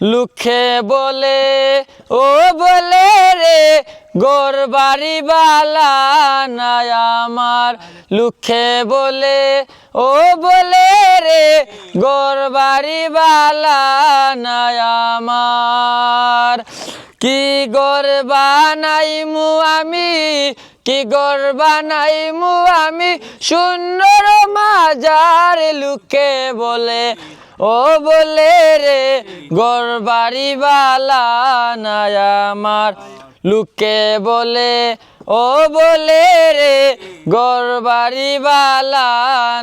লুখে বলে ও বলে রে গোর বাড়ি বালা নাই আমার। লুখে বলে ও বলে রে গোর বাড়ি বালা নাই আমার। কি গোর বানাইমু আমি, কি গোর বানাইমু আমি, সুন্দর মাজার। লুখে বলে ও বলে রে গোর বাড়ি বালা নাই আমার। লুকে বলে ও বলে রে গোর বাড়ি বালা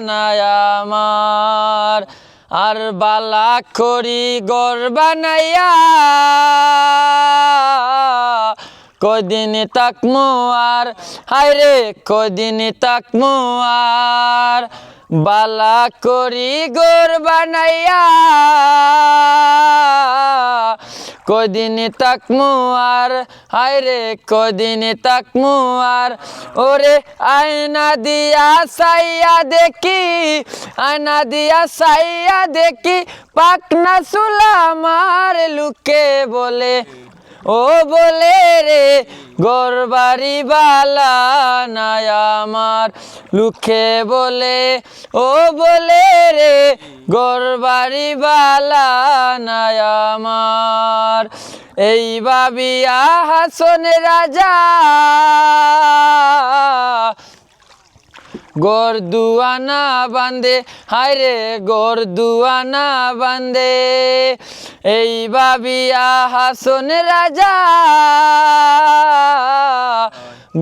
নাই আমার। আর বালা করি গোর বানাইয়া কদিন তাকমু আর, হায়রে কদিন তাকমু আর। বালা করি গোর বানাইয়া কদিন তাকমু আর, হায়রে কদিন তাকমু আর। ওরে আয়না দিয়া সাইয়া দেখি, আয়না দিয়া সাইয়া দেখি পাকনা চুলা আমার। লুকে বলে ও বলে রে গোর বাড়ি বালা নাই আমার। লুকে বলে ও বলে রে গোর বাড়ি বালা নাই আমার। এই ভাবিয়া হাসন রাজা গোর দুয়ানা বান্ধে, হায়রে গোর দুয়ানা বান্ধে। এই ভাবিয়া হাসন রাজা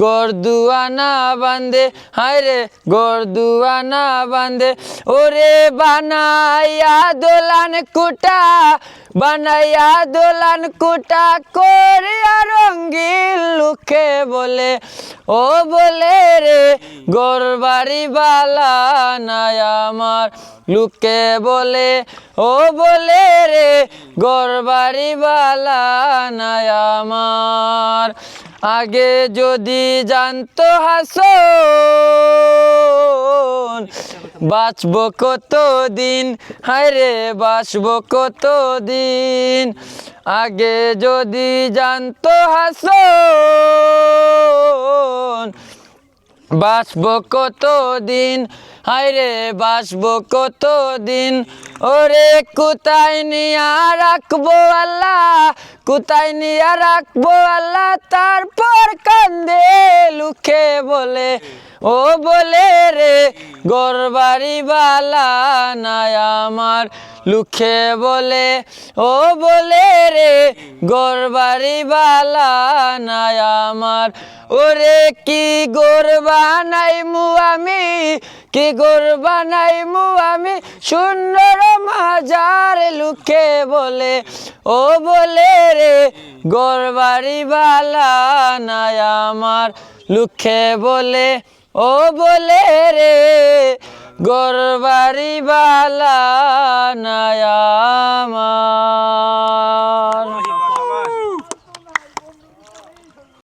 গোর দুয়ানা বান্ধে, হায়রে গোর দুয়ানা বান্ধে। ওরে বানাইয়া দোলান কুটা, বানাইয়া দোলান কুটা করিয়া রঙ্গিল। লুকে বলে ও বলে রে গোর বাড়ি বালা নাই আমার। লুকে বলে ও বলে রে গোর বাড়ি বালা নাই আমার। আগে যদি জানতো হাসন বাঁচবো কতদিন, হায়রে বাঁচবো কতদিন। আগে যদি জানতো হাসন বাঁচবো কতদিন, হায়রে বাঁচবো কতদিন। ওরে কোথায় নিয়া রাখবো আল্লাহ, কোথায় নিয়া রাখবো আল্লাহ, তারপর কান্দে। লুকে বলে ও বলে রে গোর বাড়ি বালা নাই আমার। লুকে বলে ও বলে রে গোর বাড়ি বালা নাই আমার। ওরে কি গোর বানাইমু আমি, কি গোর বানাইমু আমি, সুন্দর মাজার। লুকে বলে ও বলে রে গোর বাড়ি বালা নাই আমার। লুকে বলে ও বলে রে গোর বাড়ি বালা নাই আমার।